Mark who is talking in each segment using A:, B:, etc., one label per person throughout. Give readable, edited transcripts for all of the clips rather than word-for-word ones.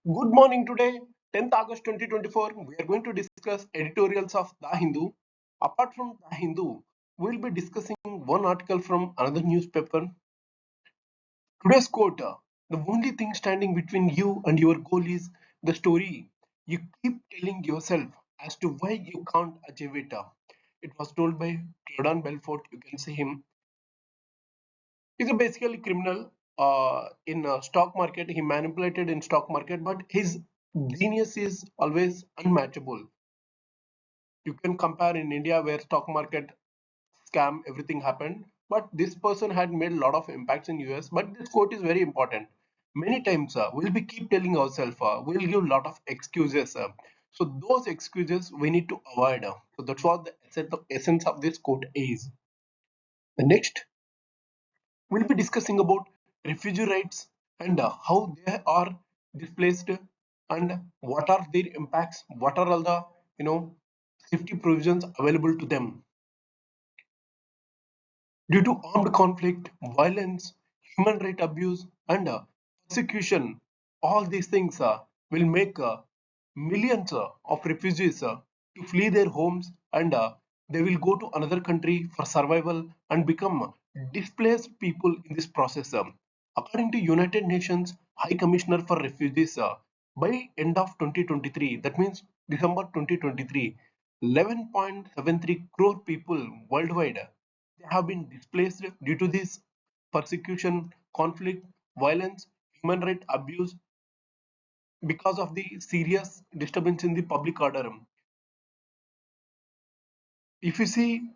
A: Good morning today, 10th August 2024. We are going to discuss editorials of The Hindu. Apart from The Hindu, we will be discussing one article from another newspaper. Today's quote: the only thing standing between you and your goal is the story you keep telling yourself as to why you can't achieve it. It was told by Jordan Belfort. You can see him. He's a basically criminal in stock market. He manipulated in stock market, but his genius is always unmatchable. You can compare in India where stock market scam everything happened, but this person had made a lot of impacts in US. But this quote is very important. Many times we'll be keep telling ourselves we'll give a lot of excuses. So those excuses we need to avoid. So that's what the essence of this quote is. The next we'll be discussing about refugee rights and how they are displaced and what are their impacts, what are all the safety provisions available to them due to armed conflict, violence, human right abuse, and persecution. All these things will make millions of refugees to flee their homes, and they will go to another country for survival and become displaced people in this process. According to United Nations High Commissioner for Refugees, by end of 2023, that means December 2023, 11.73 crore people worldwide they have been displaced due to this persecution, conflict, violence, human right abuse because of the serious disturbance in the public order. If you see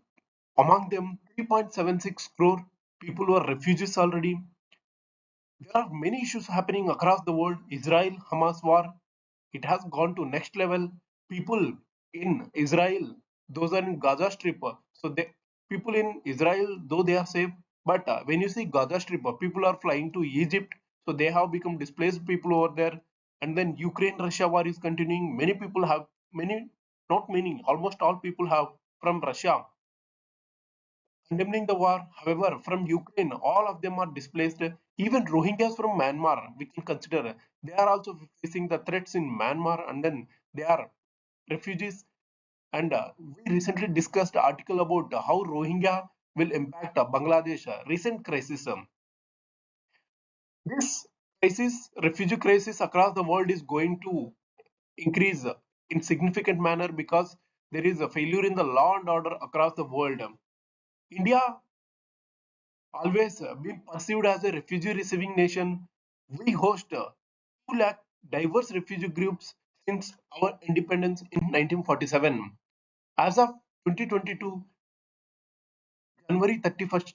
A: among them 3.76 crore people who are refugees already. There are many issues happening across the world. Israel Hamas war, it has gone to next level. People in Israel, those are in Gaza Strip. So they people in Israel, though they are safe, but when you see Gaza Strip, people are flying to Egypt. So they have become displaced people over there. And then Ukraine Russia war is continuing. Many people have many, not many, almost all people have from Russia condemning the war. However, from Ukraine, all of them are displaced. Even Rohingyas from Myanmar, we can consider, they are also facing the threats in Myanmar, and then they are refugees. And we recently discussed an article about how Rohingya will impact Bangladesh. Recent crisis. This crisis, refugee crisis across the world, is going to increase in significant manner because there is a failure in the law and order across the world. India always been perceived as a refugee receiving nation. We host 2 lakh diverse refugee groups since our independence in 1947. As of 2022, January 31st,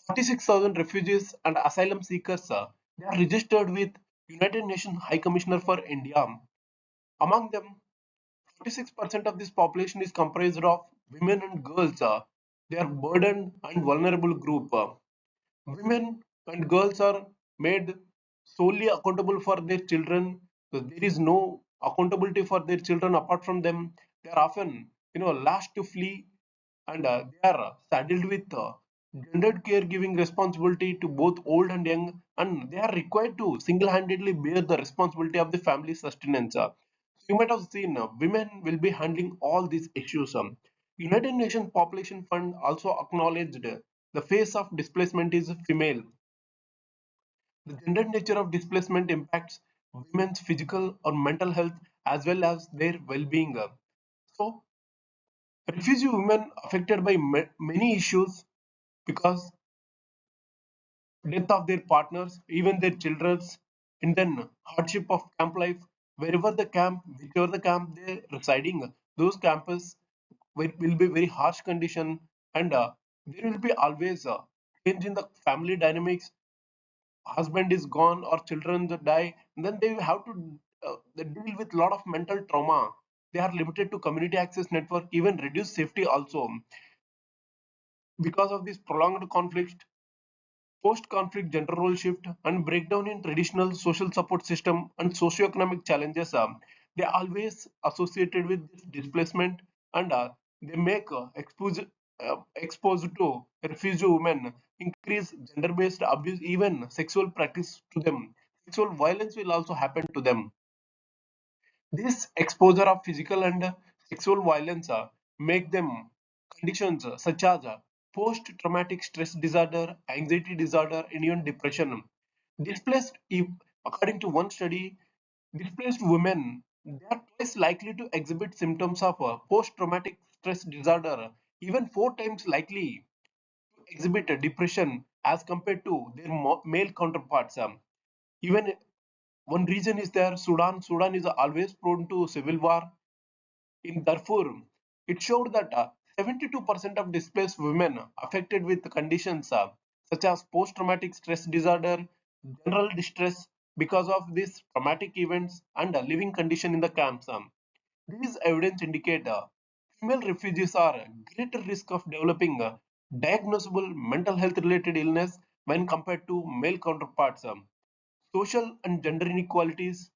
A: 46,000 refugees and asylum seekers they are registered with United Nations High Commissioner for India. Among them, 46% of this population is comprised of women and girls. They are burdened and vulnerable group. Women and girls are made solely accountable for their children. So there is no accountability for their children apart from them. They are often, last to flee, and they are saddled with gendered caregiving responsibility to both old and young, and they are required to single-handedly bear the responsibility of the family sustenance. So you might have seen women will be handling all these issues. United Nations Population Fund also acknowledged the face of displacement is female. The gendered nature of displacement impacts women's physical or mental health as well as their well-being. So, refugee women affected by many issues because death of their partners, even their children's, and then hardship of camp life. Wherever the camp, whichever the camp they're residing, those campuses will be very harsh condition, and there will be always a change in the family dynamics. Husband is gone or children that die, then they have to they deal with a lot of mental trauma. They are limited to community access network, even reduced safety also because of this prolonged conflict. Post-conflict gender role shift and breakdown in traditional social support system and socioeconomic challenges, they are always associated with this displacement, and they make exposed to refugee women increase gender-based abuse, even sexual practice to them. Sexual violence will also happen to them. This exposure of physical and sexual violence make them conditions such as post-traumatic stress disorder, anxiety disorder, and even depression. Displaced, according to one study, displaced women they are twice likely to exhibit symptoms of post-traumatic stress disorder, even 4 times likely to exhibit depression as compared to their male counterparts. Even one reason is there Sudan. Sudan is always prone to civil war. In Darfur, it showed that 72% of displaced women affected with conditions such as post-traumatic stress disorder, general distress because of these traumatic events and living condition in the camps. These evidence indicate female refugees are at greater risk of developing diagnosable mental health related illness when compared to male counterparts. Social and gender inequalities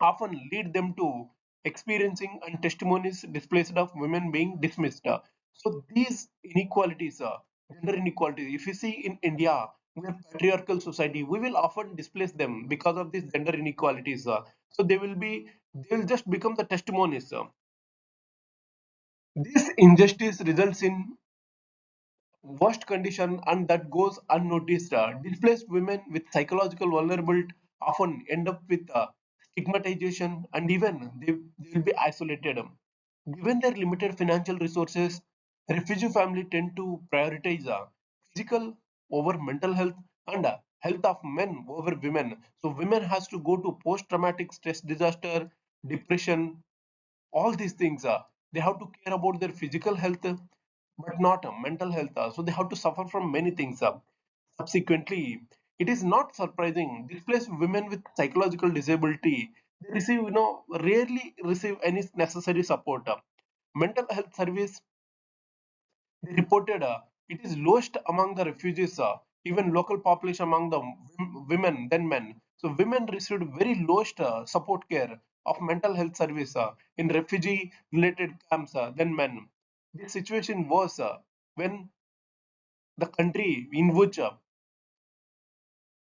A: often lead them to experiencing and testimonies displaced of women being dismissed. So these inequalities, gender inequalities, if you see in India, we are patriarchal society, we will often displace them because of these gender inequalities. So they will just become the testimonies. This injustice results in worst condition and that goes unnoticed. Displaced women with psychological vulnerability often end up with stigmatization and even they will be isolated. Given their limited financial resources, refugee families tend to prioritize physical over mental health and health of men over women. So women has to go to post-traumatic stress disaster, depression, all these things they have to care about their physical health but not mental health so they have to suffer from many things subsequently. It is not surprising displaced women with psychological disability they receive rarely receive any necessary support. Mental health service they reported it is lowest among the refugees, even local population among the women than men. So women received very lowest support care of mental health service in refugee related camps than men. This situation was when the country in which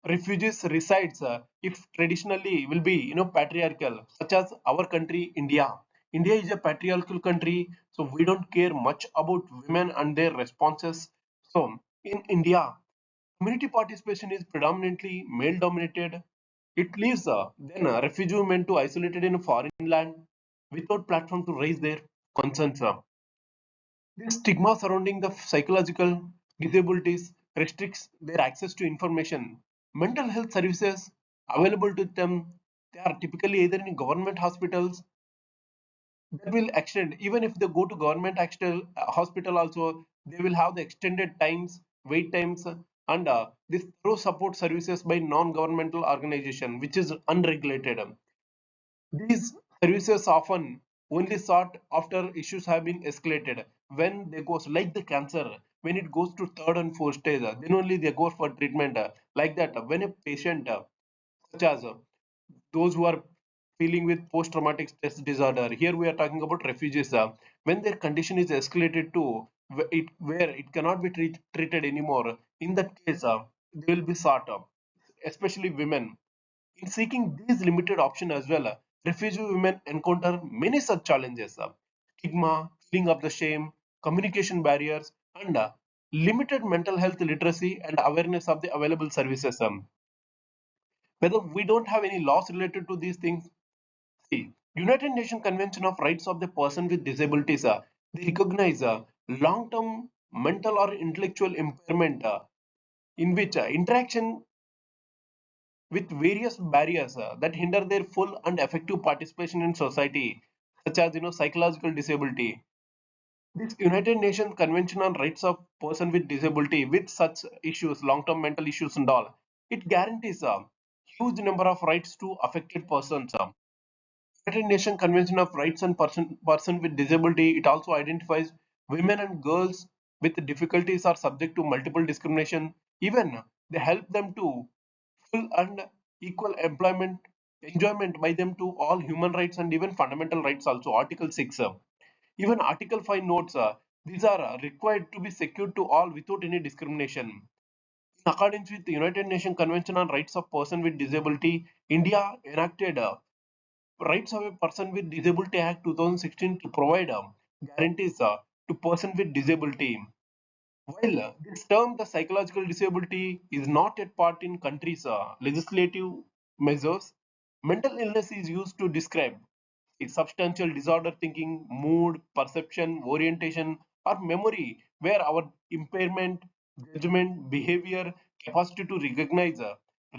A: refugees resides if traditionally will be patriarchal such as our country India is a patriarchal country so we don't care much about women and their responses. So in India community participation is predominantly male dominated. It leaves then refugee women to isolated in a foreign land without platform to raise their concerns. This stigma surrounding the psychological disabilities restricts their access to information. Mental health services available to them, they are typically either in government hospitals that will extend, even if they go to government hospital also, they will have the extended times, wait times, and this through support services by non-governmental organization, which is unregulated. These services often only sought after issues have been escalated. When they go like the cancer, when it goes to third and fourth stage, then only they go for treatment. Like that, when a patient, such as those who are feeling with post-traumatic stress disorder, here we are talking about refugees. When their condition is escalated to where it cannot be treated anymore, in that case, they will be sought, especially women in seeking these limited options as well, refugee women encounter many such challenges stigma, feeling of the shame, communication barriers, and limited mental health literacy and awareness of the available services. Whether we don't have any laws related to these things, see, United Nations Convention of Rights of the Person with Disabilities, they recognize long term mental or intellectual impairment in which interaction with various barriers that hinder their full and effective participation in society, such as psychological disability. This United Nations Convention on Rights of Person with Disability, with such issues, long-term mental issues and all, it guarantees a huge number of rights to affected persons. United Nations Convention of Rights and Person with Disability, it also identifies women and girls with difficulties are subject to multiple discrimination. Even they help them to full and equal employment enjoyment by them to all human rights and even fundamental rights also. Article 6. Even Article 5 notes these are required to be secured to all without any discrimination. In accordance with the United Nations Convention on Rights of Person with Disability, India enacted Rights of a Person with Disability Act 2016 to provide guarantees to person with disability. While this term, the psychological disability, is not yet part in countries' legislative measures, mental illness is used to describe a substantial disorder thinking, mood, perception, orientation, or memory, where our impairment, judgment, behavior, capacity to recognize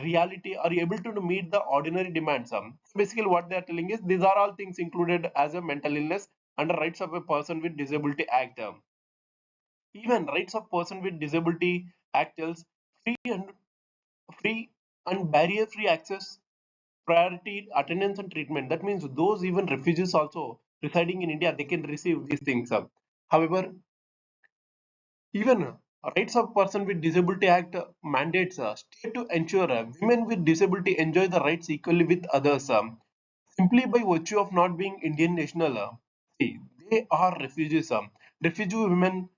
A: reality are able to meet the ordinary demands. So basically, what they are telling is these are all things included as a mental illness under Rights of a Person with Disability Act. Even Rights of Person with Disability Act tells free and free and barrier-free access, priority, attendance, and treatment. That means those even refugees also residing in India, they can receive these things. However, even Rights of Person with Disability Act mandates state to ensure women with disability enjoy the rights equally with others. Simply by virtue of not being Indian national, see, they are refugees. Refugee women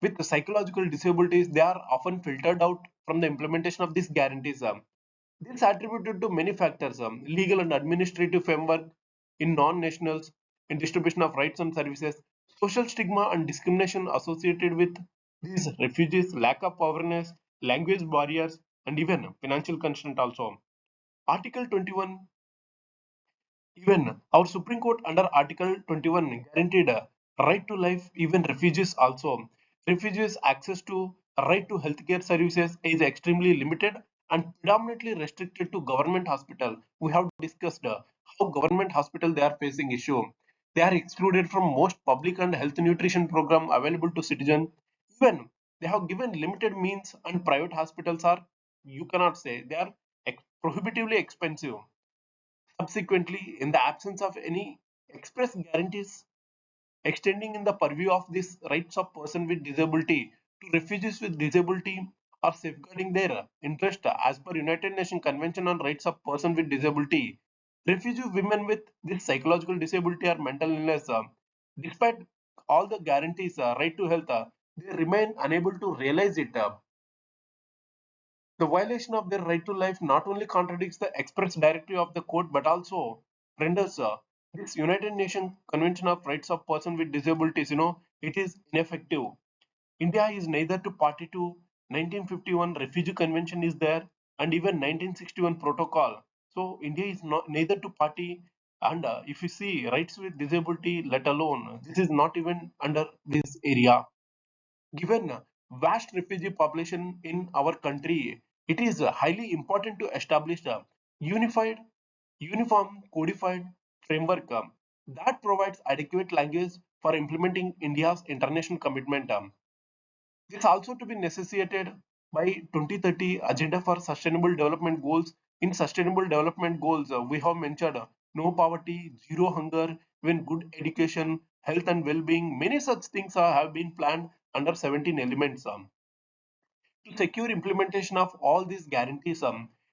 A: with psychological disabilities, they are often filtered out from the implementation of these guarantees. This is attributed to many factors, legal and administrative framework in non-nationals, in distribution of rights and services, social stigma and discrimination associated with these refugees, lack of awareness, language barriers, and even financial constraint also. Article 21, even our Supreme Court under Article 21 guaranteed a right to life, even refugees also. Refugees' access to a right to healthcare services is extremely limited and predominantly restricted to government hospital. We have discussed how government hospital they are facing issue. They are excluded from most public and health nutrition program available to citizens. Even they have given limited means and private hospitals are, you cannot say, they are prohibitively expensive. Subsequently, in the absence of any express guarantees extending in the purview of these rights of person with disability to refugees with disability or safeguarding their interest as per United Nations Convention on Rights of Person with Disability, refugee women with this psychological disability or mental illness, despite all the guarantees, right to health, they remain unable to realize it. The violation of their right to life not only contradicts the express directive of the court but also renders this United Nations Convention of Rights of Persons with Disabilities, it is ineffective. India is neither to party to 1951 Refugee Convention is there and even 1961 Protocol. So India is not neither to party, and if you see rights with disability, let alone this is not even under this area. Given vast refugee population in our country, it is highly important to establish a unified, uniform, codified framework that provides adequate language for implementing India's international commitment. This also to be necessitated by 2030 Agenda for Sustainable Development Goals. In Sustainable Development Goals, we have mentioned no poverty, zero hunger, even good education, health and well-being. Many such things have been planned under 17 elements. To secure implementation of all these guarantees,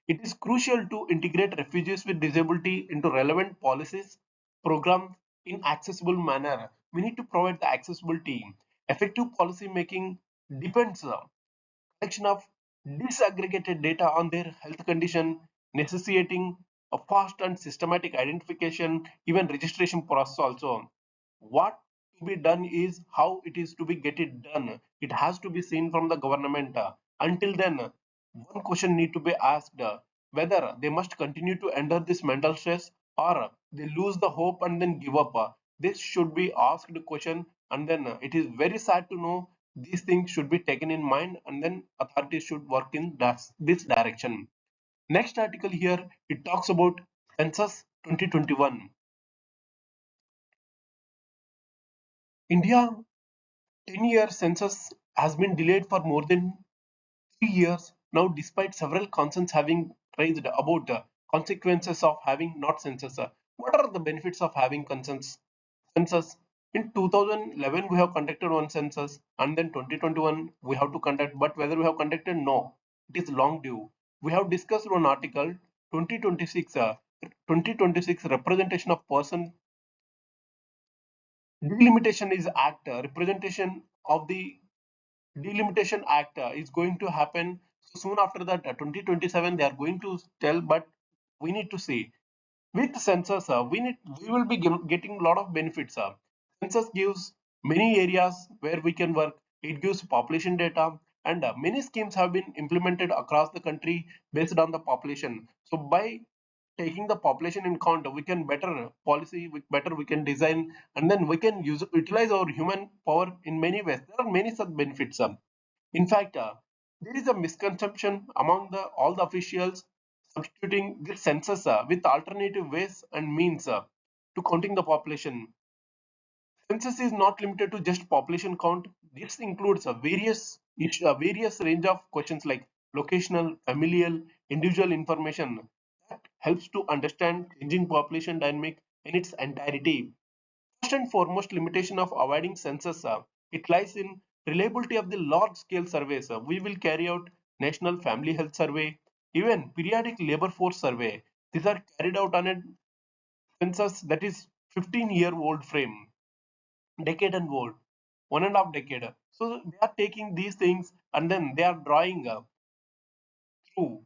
A: it is crucial to integrate refugees with disability into relevant policies, programs in accessible manner. We need to provide the accessibility. Effective policy making depends collection of disaggregated data on their health condition, necessitating a fast and systematic identification, even registration process also. What to be done is how it is to be get it done. It has to be seen from the government. Until then, one question need to be asked, whether they must continue to endure this mental stress or they lose the hope and then give up. This should be asked question, and then it is very sad to know these things should be taken in mind, and then authorities should work in this direction. Next article here, it talks about census 2021. India 10-year census has been delayed for more than 3 years now, despite several concerns having raised about the consequences of having not census. What are the benefits of having census? In 2011, we have conducted one census, and then 2021 we have to conduct. But whether we have conducted, no, it is long due. We have discussed one article 2026. 2026 representation of person delimitation is act representation of the delimitation act is going to happen. So soon after that, 2027 they are going to tell, but we need to see. With census, we will be getting a lot of benefits. Census gives many areas where we can work. It gives population data, and many schemes have been implemented across the country based on the population. So by taking the population in count, we can better policy, better we can design, and then we can utilize our human power in many ways. There are many such benefits. In fact, there is a misconception among all the officials substituting the census with alternative ways and means to counting the population. Census is not limited to just population count. This includes various range of questions like locational, familial, individual information that helps to understand changing population dynamic in its entirety. First and foremost limitation of avoiding census, it lies in reliability of the large-scale surveys. We will carry out National Family Health Survey, even periodic labor force survey. These are carried out on a census that is 15-year-old frame, decade and old, 1.5 decade. So they are taking these things and then they are drawing through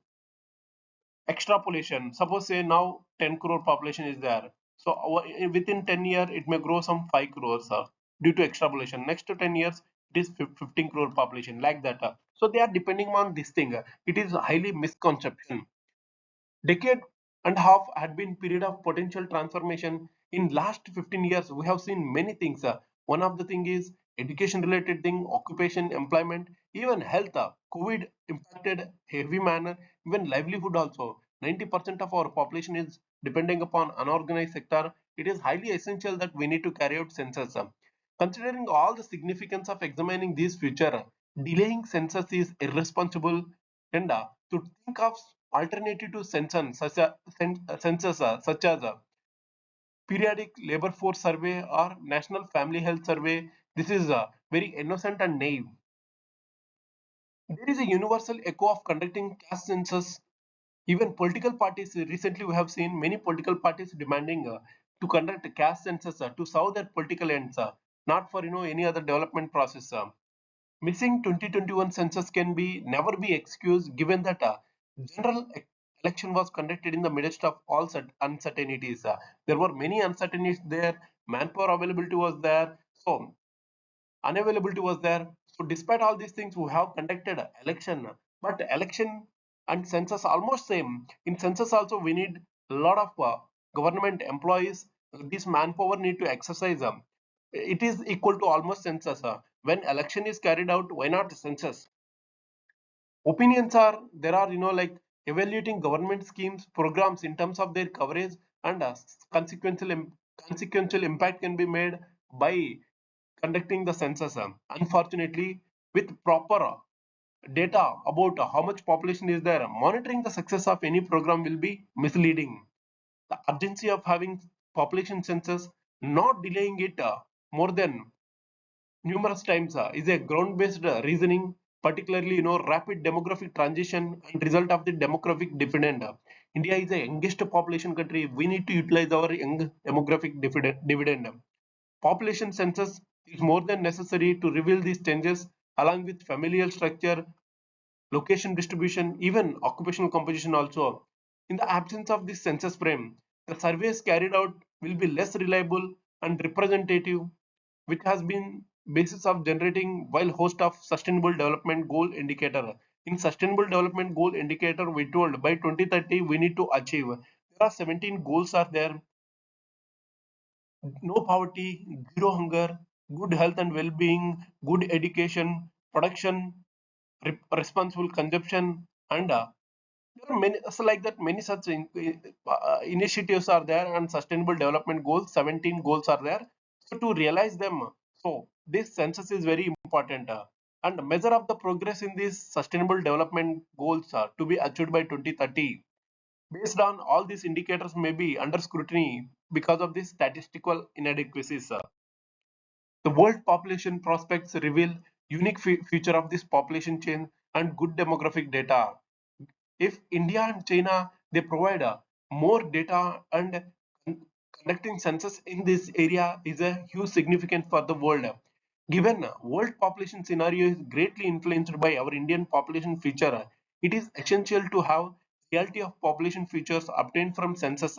A: extrapolation. Suppose say now 10 crore population is there. So within 10 years it may grow some 5 crores due to extrapolation. Next to 10 years it is 15 crore population like that. So they are depending on this thing. It is highly misconception. Decade and a half had been period of potential transformation. In last 15 years we have seen many things. One of the thing is education related thing, occupation, employment, even health. COVID impacted heavy manner, even livelihood also. 90% of our population is depending upon unorganized sector. It is highly essential that we need to carry out census. Considering all the significance of examining this future, delaying census is irresponsible, and to think of alternative to census such as periodic labor force survey or national family health survey, this is very innocent and naive. There is a universal echo of conducting caste census. Even political parties, recently we have seen many political parties demanding to conduct a caste census to serve their political ends, not for any other development process. Missing 2021 census can be never be excused given that general election was conducted in the midst of all uncertainties. There were many uncertainties there, manpower availability was there, so unavailability was there. So despite all these things, we have conducted election, but election and census almost same. In census also we need a lot of government employees. This manpower need to exercise. It is equal to almost census. When election is carried out, why not census? Opinions are there are like evaluating government schemes, programs in terms of their coverage and consequential consequential impact can be made by conducting the census. Unfortunately, with proper data about how much population is there, monitoring the success of any program will be misleading. The urgency of having population census, not delaying it more than numerous times, is a ground-based reasoning, particularly rapid demographic transition and result of the demographic dividend. India is the youngest population country. We need to utilize our young demographic dividend. Population census is more than necessary to reveal these changes along with familial structure, location distribution, even occupational composition also. In the absence of this census frame, the surveys carried out will be less reliable and representative, which has been basis of generating while host of sustainable development goal indicator. In sustainable development goal indicator, we told by 2030 we need to achieve. There are 17 goals are there: no poverty, zero hunger, good health and well-being, good education, production, responsible consumption, and there are many so like that many such initiatives are there, and sustainable development goals 17 goals are there. So to realize them, so this census is very important, and measure of the progress in these sustainable development goals to be achieved by 2030. Based on all these indicators may be under scrutiny because of these statistical inadequacies. The world population prospects reveal unique future of this population change and good demographic data. If India and China they provide more data, and conducting census in this area is a huge significance for the world. Given world population scenario is greatly influenced by our Indian population feature, it is essential to have reality of population features obtained from census.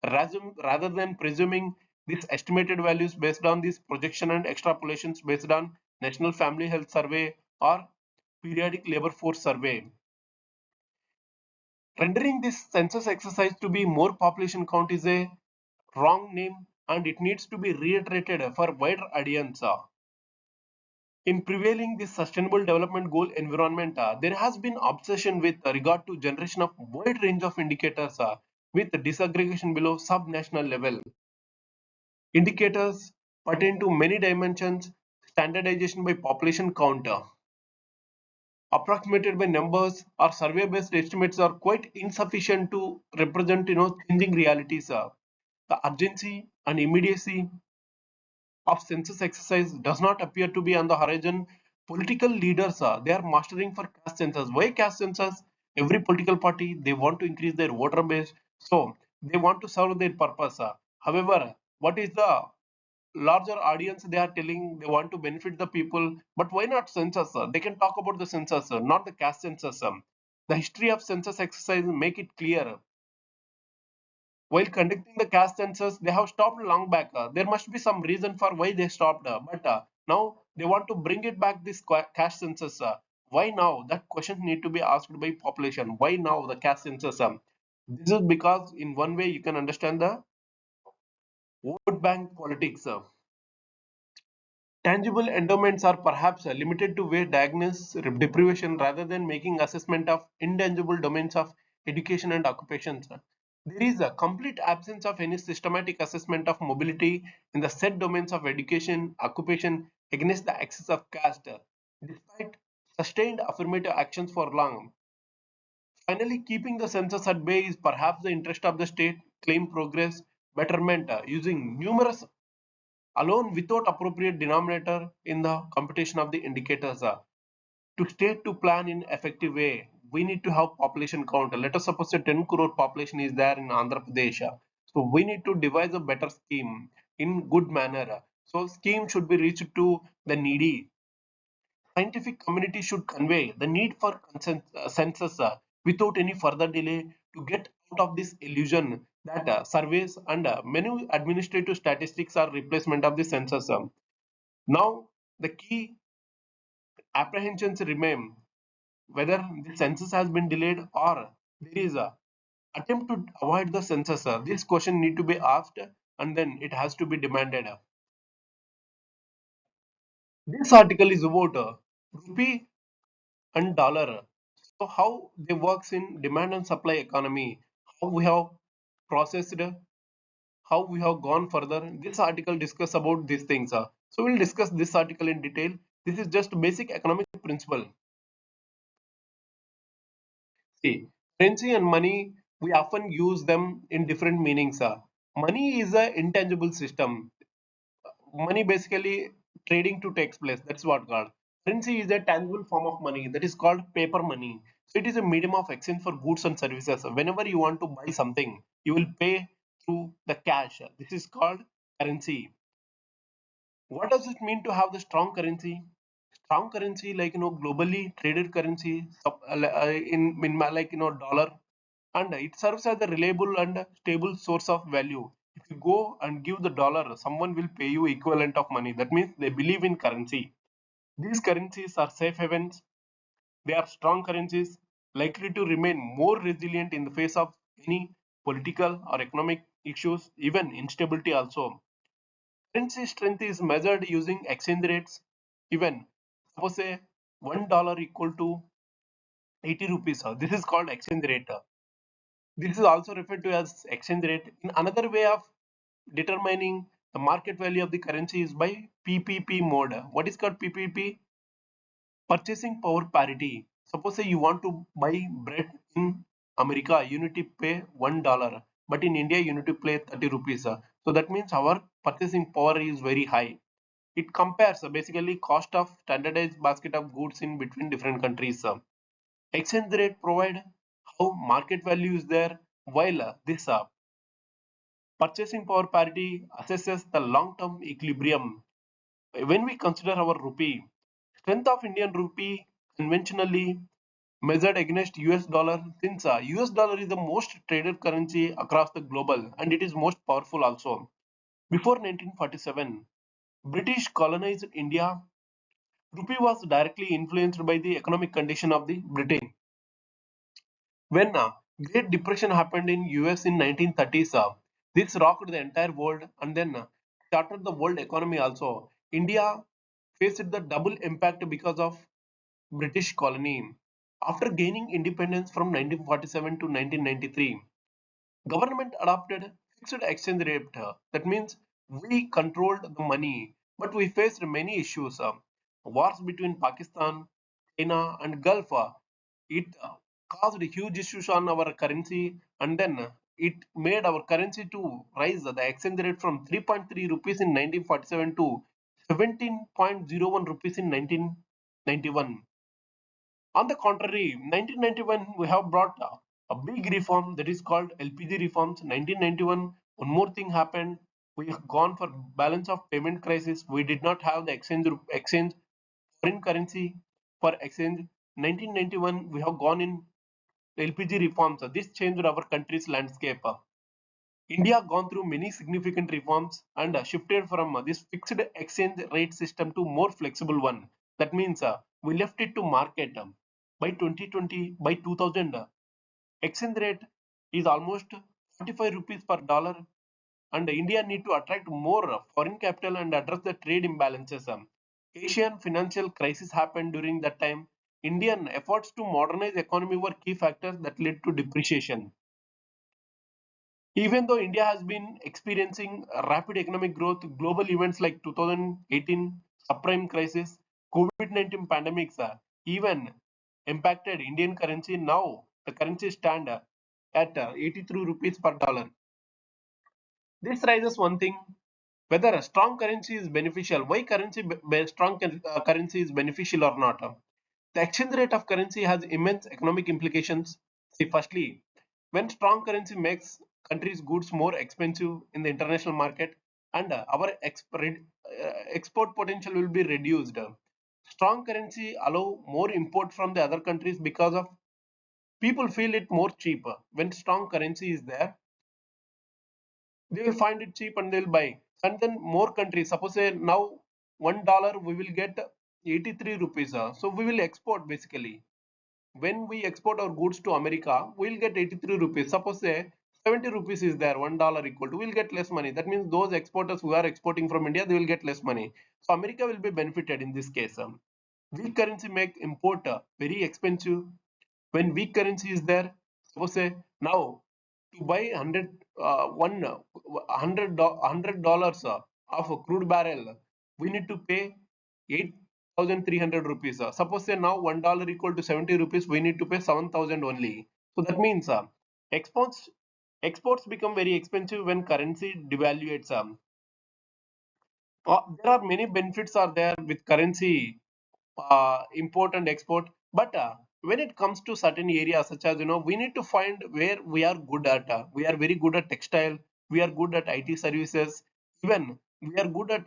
A: rather than presuming these estimated values based on this projection and extrapolations based on National Family Health Survey or periodic labor force survey. Rendering this census exercise to be more population count is a wrong name and it needs to be reiterated for wider audience. In prevailing this sustainable development goal environment, there has been obsession with regard to generation of wide range of indicators with disaggregation below sub-national level. Indicators pertain to many dimensions, standardization by population count, approximated by numbers or survey-based estimates are quite insufficient to represent changing realities. The urgency and immediacy of census exercise does not appear to be on the horizon. Political leaders they are mastering for caste census. Why caste census? Every political party they want to increase their voter base, so they want to serve their purpose. However, what is the larger audience they are telling they want to benefit the people, but why not census? They can talk about the census, not the caste census. The history of census exercise make it clear. While conducting the caste census, they have stopped long back. There must be some reason for why they stopped, but now they want to bring it back this caste census. Why now? That question need to be asked by population. Why now the caste census? This is because in one way you can understand the vote bank politics. Tangible endowments are perhaps limited to where diagnose deprivation rather than making assessment of intangible domains of education and occupations. There is a complete absence of any systematic assessment of mobility in the said domains of education, occupation against the axis of caste, despite sustained affirmative actions for long. Finally, keeping the census at bay is perhaps the interest of the state, claim progress, betterment, using numerous alone without appropriate denominator in the computation of the indicators. To state to plan in effective way, we need to have population count. Let us suppose a 10 crore population is there in Andhra Pradesh. So we need to devise a better scheme in good manner. So scheme should be reached to the needy. Scientific community should convey the need for census without any further delay to get out of this illusion that surveys and many administrative statistics are replacement of the census. Now, the key apprehensions remain whether the census has been delayed or there is a attempt to avoid the census. This question need to be asked and then it has to be demanded. This article is about rupee and dollar. So how they works in demand and supply economy, how we have processed, how we have gone further. This article discuss about these things. So we'll discuss this article in detail. This is just basic economic principle. See, currency and money, we often use them in different meanings. Money is an intangible system. Money basically trading to takes place. That's what called. Currency is a tangible form of money that is called paper money. So it is a medium of exchange for goods and services. Whenever you want to buy something, you will pay through the cash. This is called currency. What does it mean to have the strong currency? Strong currency, like globally traded currency, like dollar, and it serves as a reliable and stable source of value. If you go and give the dollar, someone will pay you equivalent of money. That means they believe in currency. These currencies are safe havens. They are strong currencies, likely to remain more resilient in the face of any political or economic issues, even instability also. Currency strength is measured using exchange rates. Even suppose say $1 equal to 80 rupees. This is called exchange rate. This is also referred to as exchange rate. In another way of determining the market value of the currency is by PPP mode. What is called PPP? Purchasing power parity. Suppose say you want to buy bread in America, you need to pay $1, but in India you need to pay 30 rupees. So that means our purchasing power is very high. It compares basically cost of standardized basket of goods in between different countries. Exchange rate provide how market value is there, while this purchasing power parity assesses the long-term equilibrium. When we consider our rupee, strength of Indian rupee conventionally measured against US dollar, since US dollar is the most traded currency across the global and it is most powerful also. Before 1947, British colonized India. Rupee was directly influenced by the economic condition of the Britain. When Great Depression happened in US in 1930s, this rocked the entire world and then started the world economy also. India faced the double impact because of British colony. After gaining independence from 1947 to 1993, government adopted fixed exchange rate. That means we controlled the money, but we faced many issues. Wars between Pakistan, China, and Gulf. It caused huge issues on our currency, and then it made our currency to rise the exchange rate from 3.3 rupees in 1947 to 17.01 rupees in 1991. On the contrary, 1991 we have brought a big reform that is called LPG reforms. 1991, one more thing happened. We have gone for balance of payment crisis. We did not have the exchange foreign currency for exchange. 1991 we have gone in LPG reforms. This changed our country's landscape. India gone through many significant reforms and shifted from this fixed exchange rate system to more flexible one. That means we left it to market. By 2020, by 2000, exchange rate is almost 45 rupees per dollar, and India need to attract more foreign capital and address the trade imbalances. Asian financial crisis happened during that time. Indian efforts to modernize economy were key factors that led to depreciation. Even though India has been experiencing rapid economic growth, global events like 2018 subprime crisis, COVID-19 pandemics even impacted Indian currency. Now the currency stand at 83 rupees per dollar. This raises one thing: whether a strong currency is beneficial. Why strong currency is beneficial or not? The exchange rate of currency has immense economic implications. See, firstly, when strong currency makes countries' goods more expensive in the international market, and our export potential will be reduced. Strong currency allow more import from the other countries because of people feel it more cheaper. When strong currency is there, they will find it cheap and they'll buy. And then more countries, suppose say now $1 we will get 83 rupees. So we will export basically. When we export our goods to America, we'll get 83 rupees. Suppose say 70 rupees is there, $1 equal to, we'll get less money. That means those exporters who are exporting from India, they will get less money. So America will be benefited in this case. Weak currency make import very expensive. When weak currency is there, suppose say now to buy 100 dollars of a crude barrel, we need to pay 8,300 rupees. Suppose say now $1 equal to 70 rupees, we need to pay 7,000 only. So that means exports exports become very expensive when currency devaluates. There are many benefits are there with currency import and export, but when it comes to certain areas such as we need to find where we are good at. We are very good at textile, we are good at IT services, even we are good at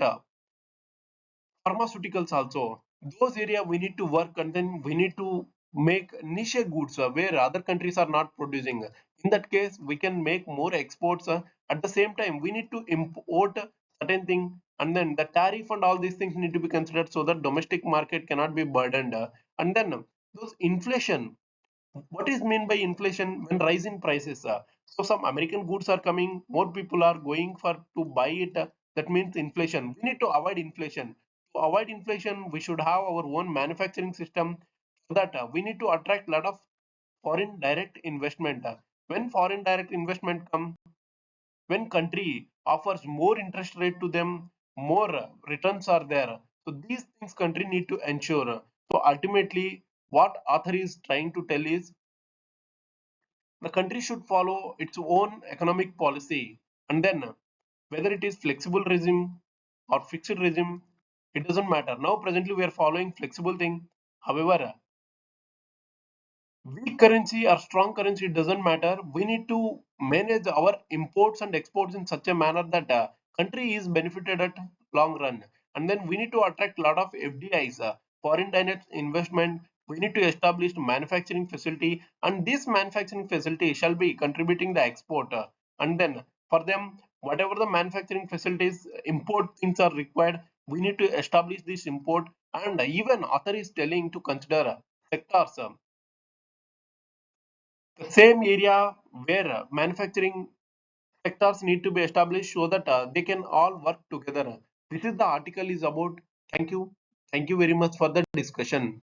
A: pharmaceuticals also. Those area we need to work, and then we need to make niche goods where other countries are not producing. In that case we can make more exports. At the same time we need to import certain thing, and then the tariff and all these things need to be considered so that domestic market cannot be burdened. And then those inflation, what is mean by inflation? When rise in prices, so some American goods are coming, more people are going for to buy it. That means inflation. We need to avoid inflation. To avoid inflation, we should have our own manufacturing system, so that we need to attract a lot of foreign direct investment. When foreign direct investment come, when country offers more interest rate to them, more returns are there. So these things country need to ensure. So ultimately what author is trying to tell is the country should follow its own economic policy, and then whether it is flexible regime or fixed regime, it doesn't matter. Now presently we are following flexible thing. However, weak currency or strong currency, it doesn't matter. We need to manage our imports and exports in such a manner that country is benefited at long run. And then we need to attract a lot of FDIs, foreign direct investment, we need to establish manufacturing facility, and this manufacturing facility shall be contributing the export, and then for them whatever the manufacturing facilities import things are required, we need to establish this import. And even author is telling to consider sectors, the same area where manufacturing sectors need to be established so that they can all work together. This is the article is about. Thank you. Thank you very much for the discussion.